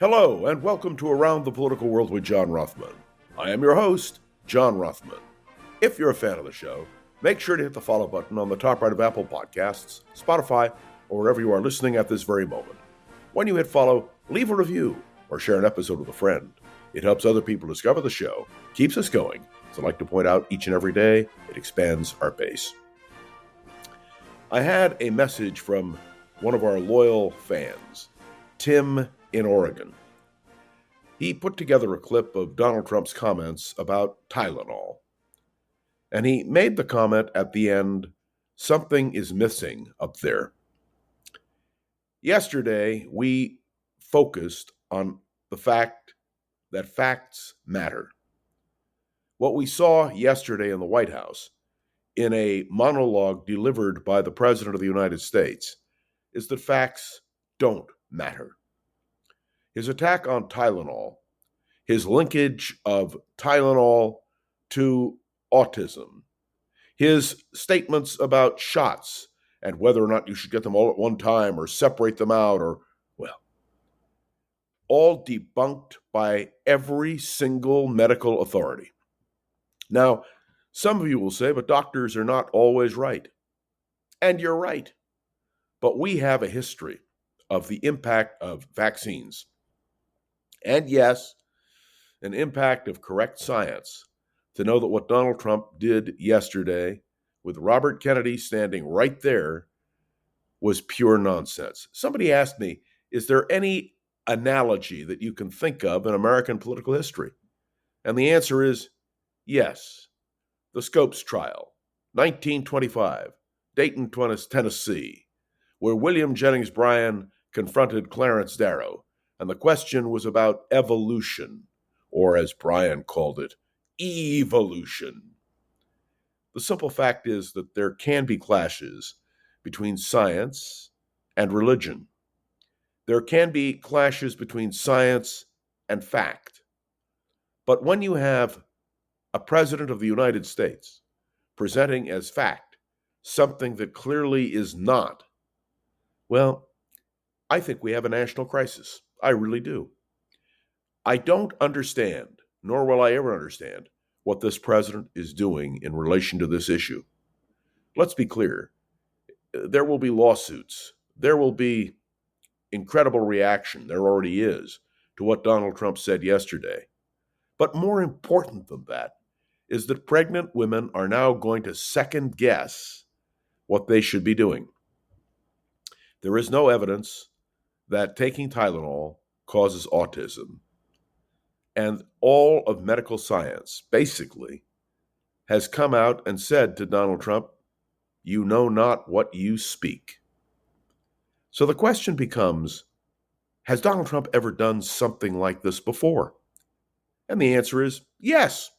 Hello, and welcome to Around the Political World with John Rothman. I am your host, John Rothman. If you're a fan of the show, make sure to hit the follow button on the top right of Apple Podcasts, Spotify, or wherever you are listening at this very moment. When you hit follow, leave a review or share an episode with a friend. It helps other people discover the show, keeps us going. As I like to point out each and every day, it expands our base. I had a message from one of our loyal fans, Tim in Oregon. He put together a clip of Donald Trump's comments about Tylenol. And he made the comment at the end, something is missing up there. Yesterday, we focused on the fact that facts matter. What we saw yesterday in the White House, in a monologue delivered by the President of the United States, is that facts don't matter. His attack on Tylenol, his linkage of Tylenol to autism, his statements about shots and whether or not you should get them all at one time or separate them out all debunked by every single medical authority. Now, some of you will say, but doctors are not always right. And you're right. But we have a history of the impact of vaccines. And yes, an impact of correct science to know that what Donald Trump did yesterday with Robert Kennedy standing right there was pure nonsense. Somebody asked me, is there any analogy that you can think of in American political history? And the answer is yes. The Scopes trial, 1925, Dayton, Tennessee, where William Jennings Bryan confronted Clarence Darrow. And the question was about evolution, or as Bryan called it, evolution. The simple fact is that there can be clashes between science and religion. There can be clashes between science and fact. But when you have a president of the United States presenting as fact something that clearly is not, well, I think we have a national crisis. I really do. I don't understand, nor will I ever understand, what this president is doing in relation to this issue. Let's be clear. There will be lawsuits. There will be incredible reaction. There already is to what Donald Trump said yesterday. But more important than that is that pregnant women are now going to second guess what they should be doing. There is no evidence that taking Tylenol causes autism. And all of medical science, basically, has come out and said to Donald Trump, you know not what you speak. So the question becomes, has Donald Trump ever done something like this before? And the answer is yes.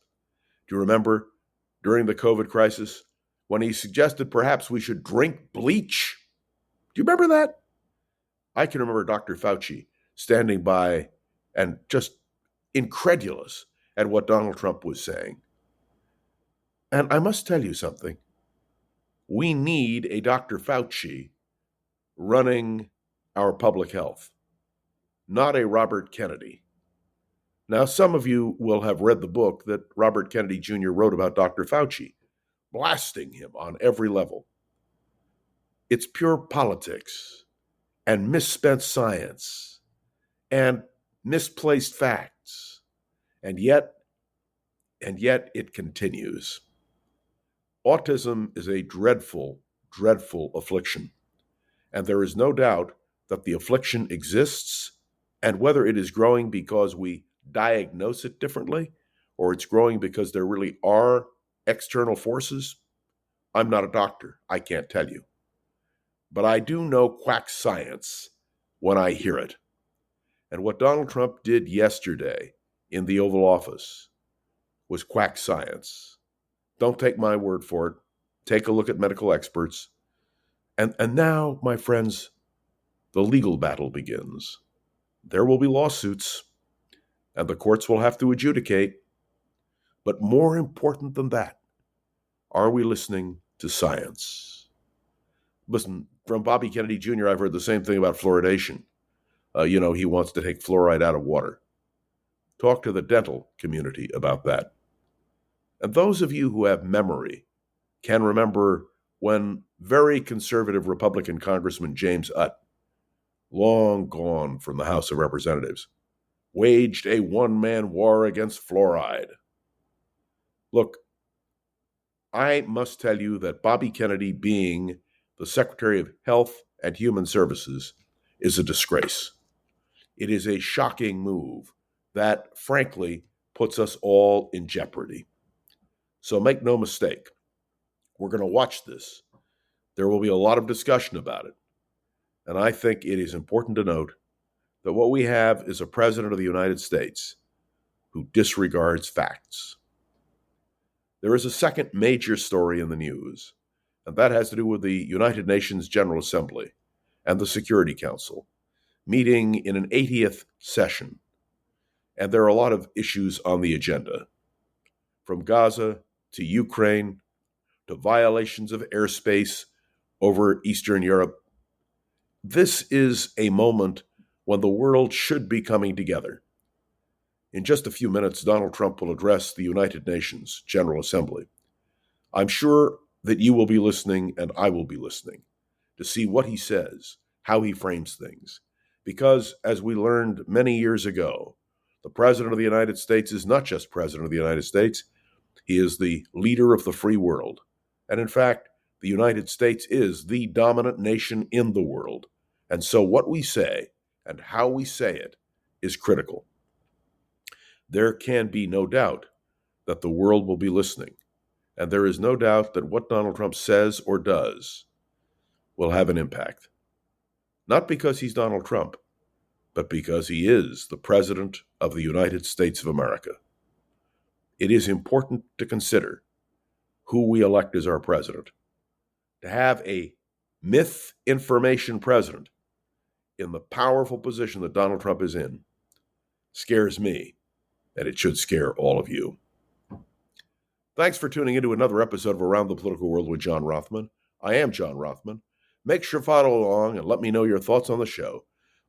Do you remember during the COVID crisis when he suggested perhaps we should drink bleach? Do you remember that? I can remember Dr. Fauci standing by and just incredulous at what Donald Trump was saying. And I must tell you something. We need a Dr. Fauci running our public health, not a Robert Kennedy. Now, some of you will have read the book that Robert Kennedy Jr. wrote about Dr. Fauci, blasting him on every level. It's pure politics and misspent science and misplaced facts. And yet it continues. Autism is a dreadful, dreadful affliction. And there is no doubt that the affliction exists, and whether it is growing because we diagnose it differently or it's growing because there really are external forces, I'm not a doctor. I can't tell you. But I do know quack science when I hear it. And what Donald Trump did yesterday in the Oval Office was quack science. Don't take my word for it. Take a look at medical experts. And now, my friends, the legal battle begins. There will be lawsuits, and the courts will have to adjudicate. But more important than that, are we listening to science? Listen, from Bobby Kennedy Jr., I've heard the same thing about fluoridation. He wants to take fluoride out of water. Talk to the dental community about that. And those of you who have memory can remember when very conservative Republican Congressman James Utt, long gone from the House of Representatives, waged a one-man war against fluoride. Look, I must tell you that Bobby Kennedy being the Secretary of Health and Human Services is a disgrace. It is a shocking move that, frankly, puts us all in jeopardy. So make no mistake, we're going to watch this. There will be a lot of discussion about it. And I think it is important to note that what we have is a president of the United States who disregards facts. There is a second major story in the news, and that has to do with the United Nations General Assembly and the Security Council meeting in an 80th session. And there are a lot of issues on the agenda, from Gaza to Ukraine to violations of airspace over Eastern Europe. This is a moment when the world should be coming together. In just a few minutes, Donald Trump will address the United Nations General Assembly. I'm sure that you will be listening and I will be listening to see what he says, how he frames things. Because, as we learned many years ago, the President of the United States is not just President of the United States, he is the leader of the free world. And in fact, the United States is the dominant nation in the world. And so what we say and how we say it is critical. There can be no doubt that the world will be listening. And there is no doubt that what Donald Trump says or does will have an impact. Not because he's Donald Trump, but because he is the President of the United States of America. It is important to consider who we elect as our president. To have a myth-information president in the powerful position that Donald Trump is in scares me, and it should scare all of you. Thanks for tuning into another episode of Around the Political World with John Rothman. I am John Rothman. Make sure to follow along and let me know your thoughts on the show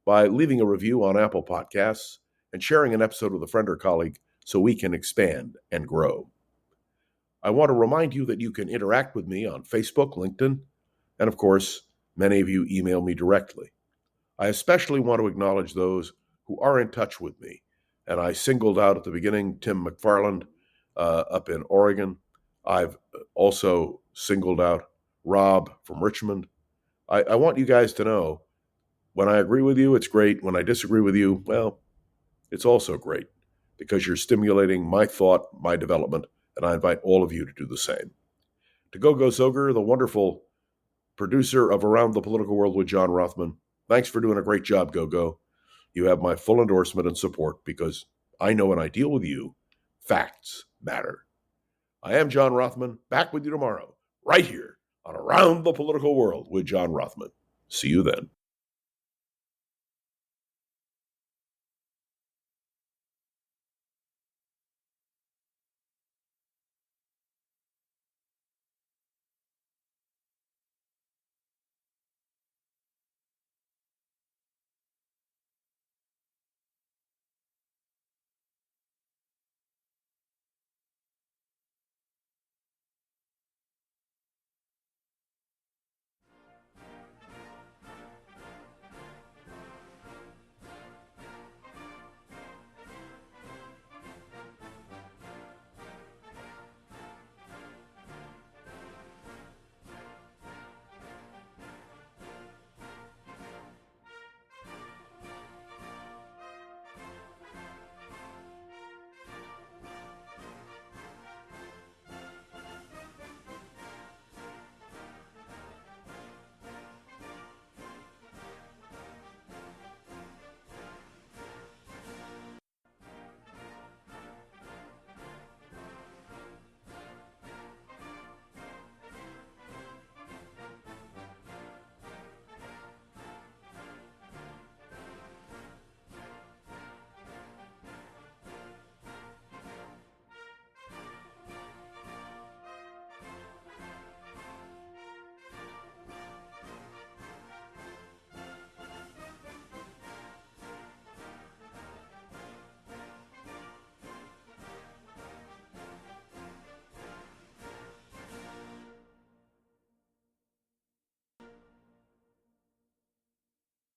by leaving a review on Apple Podcasts and sharing an episode with a friend or colleague so we can expand and grow. I want to remind you that you can interact with me on Facebook, LinkedIn, and of course, many of you email me directly. I especially want to acknowledge those who are in touch with me, and I singled out at the beginning Tim McFarland up in Oregon. I've also singled out Rob from Richmond. I want you guys to know, when I agree with you, it's great. When I disagree with you, well, it's also great, because you're stimulating my thought, my development, and I invite all of you to do the same. To Gogo Zoger, the wonderful producer of Around the Political World with John Rothman, thanks for doing a great job, Gogo. You have my full endorsement and support, because I know when I deal with you, facts matter. I am John Rothman, back with you tomorrow, right here on Around the Political World with John Rothman. See you then.